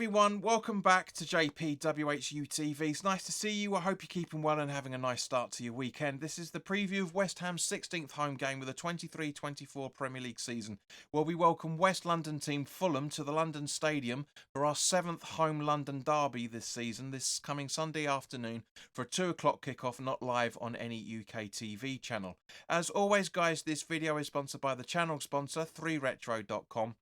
everyone, welcome back to WHU TV. It's nice to see you. I hope you're keeping well and having a nice start to your weekend. This is the preview of West Ham's 16th home game with the 23-24 Premier League season, where we welcome West London team Fulham to the London Stadium for our 7th home London derby this season, this coming Sunday afternoon for a 2 o'clock kickoff, not live on any UK TV channel. As always, guys, this video is sponsored by the channel sponsor, 3retro.com.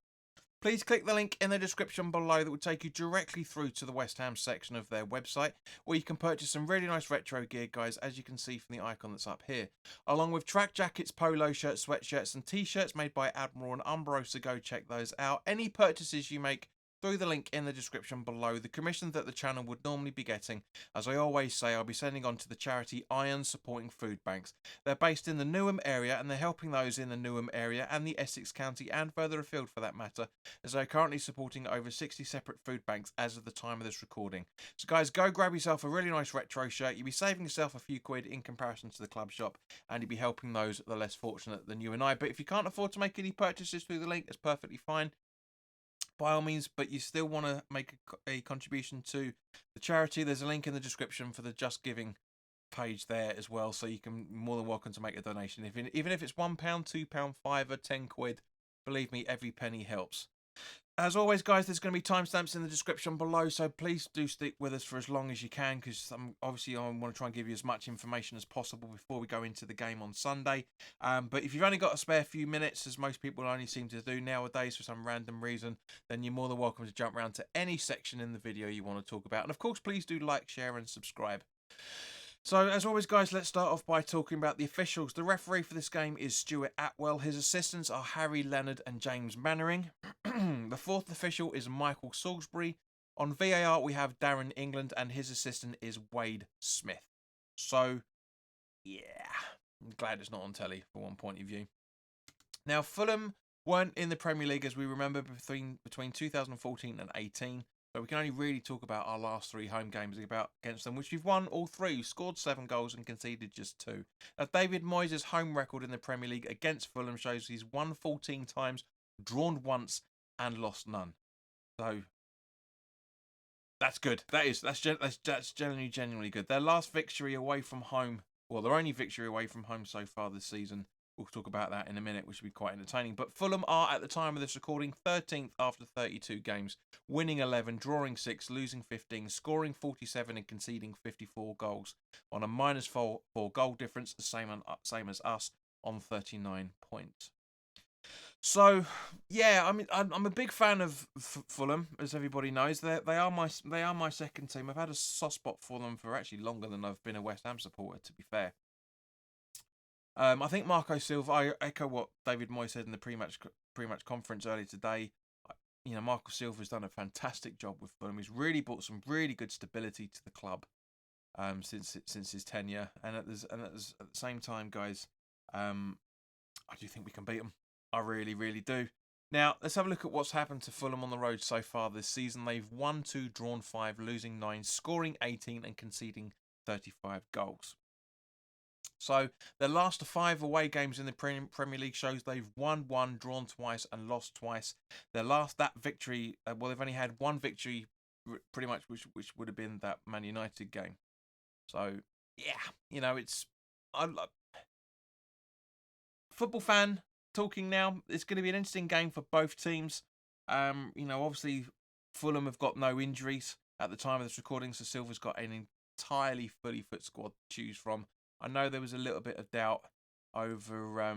Please click the link in the description below that will take you directly through to the West Ham section of their website, where you can purchase some really nice retro gear, guys, as you can see from the icon that's up here, along with track jackets, polo shirts, sweatshirts and t-shirts made by Admiral and Umbro, so go check those out. Any purchases you make through the link in the description below, the commission that the channel would normally be getting, as I always say, I'll be sending on to the charity Iron Supporting Food Banks. They're based in the Newham area, and they're helping those in the Newham area and the Essex County and further afield for that matter, as they're currently supporting over 60 separate food banks as of the time of this recording. So guys, go grab yourself a really nice retro shirt. You'll be saving yourself a few quid in comparison to the club shop, and you'll be helping those that are less fortunate than you and I. But if you can't afford to make any purchases through the link, it's perfectly fine, by all means, but you still want to make a contribution to the charity, there's a link in the description for the Just Giving page there as well, so you can more than welcome to make a donation. Even if it's £1, £2, £5 or 10 quid, believe me, every penny helps. As always, guys, there's going to be timestamps in the description below, so please do stick with us for as long as you can, because obviously I want to try and give you as much information as possible before we go into the game on Sunday. But if you've only got a spare few minutes, as most people only seem to do nowadays for some random reason, then you're more than welcome to jump around to any section in the video you want to talk about. And of course, please do like, share and subscribe. So, as always, guys, let's start off by talking about the officials. The referee for this game is Stuart Atwell. His assistants are Harry Leonard and James Mannering. The fourth official is Michael Salisbury. On VAR, we have Darren England, and his assistant is Wade Smith. So, yeah, I'm glad it's not on telly for one point of view. Now, Fulham weren't in the Premier League, as we remember, between 2014 and 18. So we can only really talk about our last 3 home games against them, which we've won all 3, scored 7 goals and conceded just 2. Now, David Moyes' home record in the Premier League against Fulham shows he's won 14 times, drawn once and lost none. So that's good. That's genuinely good. Their last victory away from home, well, their only victory away from home so far this season. We'll talk about that in a minute, which will be quite entertaining. But Fulham are, at the time of this recording, 13th after 32 games, winning 11, drawing 6, losing 15, scoring 47 and conceding 54 goals on a -4 goal difference, the same as us, on 39 points. So, yeah, I mean, I'm a big fan of Fulham, as everybody knows. They are my second team. I've had a soft spot for them for actually longer than I've been a West Ham supporter, to be fair. I think Marco Silva, I echo what David Moyes said in the pre-match conference earlier today. You know, Marco Silva's done a fantastic job with Fulham. He's really brought some really good stability to the club since his tenure. And at the same time, guys, I do think we can beat them. I really, really do. Now, let's have a look at what's happened to Fulham on the road so far this season. They've won 2, drawn 5, losing 9, scoring 18 and conceding 35 goals. So their last 5 away games in the Premier League shows they've won 1, drawn twice and lost twice. That victory, well, they've only had 1 victory pretty much, which would have been that Man United game. So, yeah, you know, I'm football fan talking now. It's going to be an interesting game for both teams. You know, obviously Fulham have got no injuries at the time of this recording, so Silva's got an entirely fully fit squad to choose from. I know there was a little bit of doubt over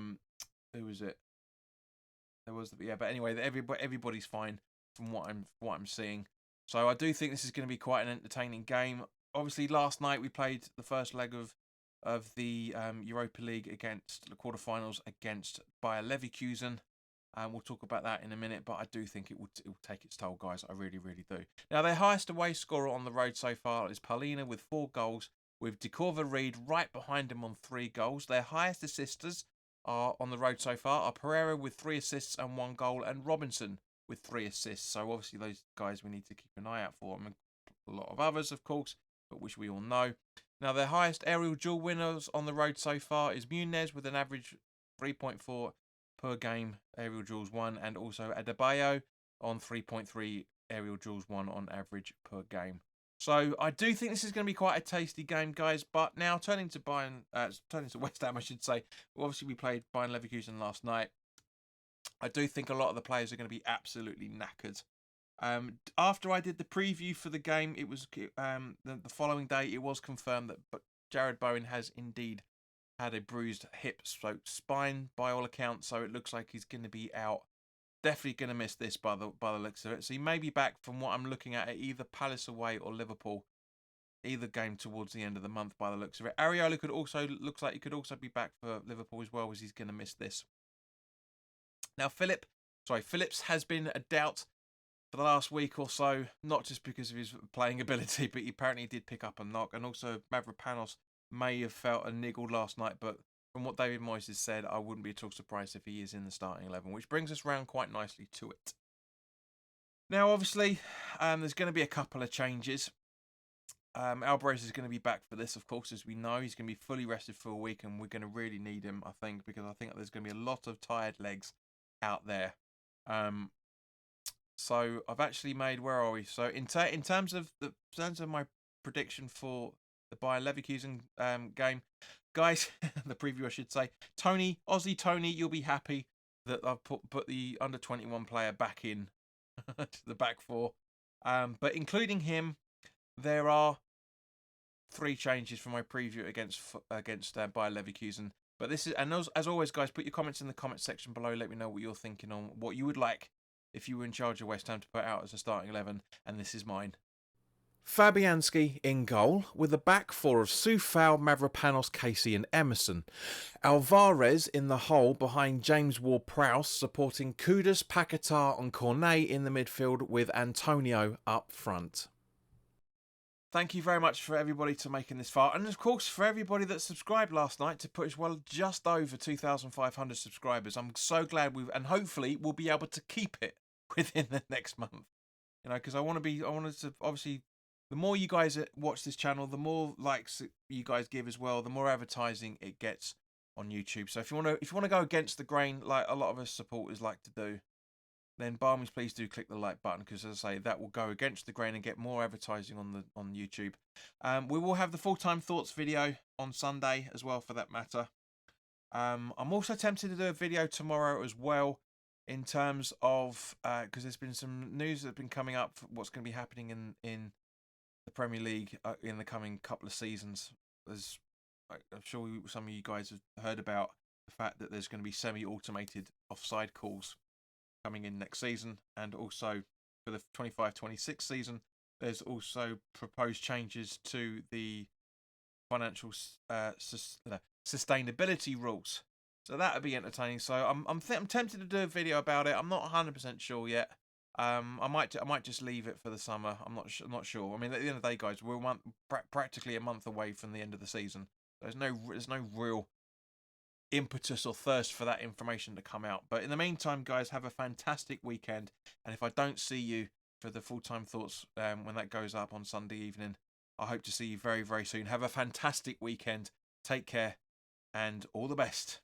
who was it? But anyway, everybody's fine from what I'm seeing. So I do think this is going to be quite an entertaining game. Obviously, last night we played the first leg of the Europa League against the quarterfinals against Bayer Leverkusen. We'll talk about that in a minute, but I do think it will take its toll, guys. I really, really do. Now, their highest away scorer on the road so far is Paulina with 4 goals, with Decorva Reed right behind him on 3 goals. Their highest assisters are on the road so far are Pereira with 3 assists and 1 goal, and Robinson with 3 assists. So obviously those guys we need to keep an eye out for. I mean, a lot of others, of course, but which we all know. Now, their highest aerial duel winners on the road so far is Moyes with an average 3.4 per game aerial duels won, and also Adebayo on 3.3 aerial duels won on average per game. So I do think this is going to be quite a tasty game, guys. But now turning to West Ham, I should say. Obviously, we played Bayern Leverkusen last night. I do think a lot of the players are going to be absolutely knackered. After I did the preview for the game, it was the following day. It was confirmed that Jared Bowen has indeed had a bruised hip/spine by all accounts. So it looks like he's going to be out. Definitely going to miss this by the looks of it. So he may be back from what I'm looking at either Palace away or Liverpool, either game towards the end of the month by the looks of it. Areola looks like he could also be back for Liverpool as well, as he's going to miss this. Now Phillips has been a doubt for the last week or so, not just because of his playing ability, but he apparently did pick up a knock, and also Mavropanos may have felt a niggle last night, but from what David Moyes has said, I wouldn't be at all surprised if he is in the starting 11, which brings us round quite nicely to it. Now, obviously, there's going to be a couple of changes. Alvarez is going to be back for this, of course, as we know. He's going to be fully rested for a week, and we're going to really need him, I think, because I think there's going to be a lot of tired legs out there. So I've actually made, where are we? So in terms of my prediction for the Bayer Leverkusen game, guys, the preview I should say, Aussie Tony, you'll be happy that I've put the under 21 player back in to the back four. But including him, there are 3 changes from my preview against Bayer Leverkusen. But this is, and as always, guys, put your comments in the comment section below. Let me know what you're thinking on what you would like if you were in charge of West Ham to put out as a starting 11. And this is mine. Fabianski in goal, with a back four of Soufal, Mavropanos, Casey and Emerson. Alvarez in the hole behind James Ward-Prowse, supporting Kudus, Paquetá and Cornet in the midfield, with Antonio up front. Thank you very much for everybody to making this far. And of course, for everybody that subscribed last night to put just over 2,500 subscribers. I'm so glad and hopefully we'll be able to keep it within the next month. You know, because I wanted to, obviously, the more you guys watch this channel, the more likes you guys give as well, the more advertising it gets on YouTube. So if you want to go against the grain, like a lot of us supporters like to do, then by all means, please do click the like button, because as I say, that will go against the grain and get more advertising on YouTube. We will have the full-time thoughts video on Sunday as well, for that matter. I'm also tempted to do a video tomorrow as well, in terms of because there's been some news that's been coming up for what's going to be happening in the Premier League in the coming couple of seasons. As I'm sure some of you guys have heard about the fact that there's going to be semi-automated offside calls coming in next season, and also for the 25-26 season, there's also proposed changes to the financial sustainability rules. So that would be entertaining. So I'm tempted to do a video about it. I'm not 100% sure yet. I might just leave it for the summer. I'm not sure. I mean, at the end of the day, guys, we're practically a month away from the end of the season. There's no real impetus or thirst for that information to come out. But in the meantime, guys, have a fantastic weekend. And if I don't see you for the full-time thoughts when that goes up on Sunday evening, I hope to see you very, very soon. Have a fantastic weekend. Take care and all the best.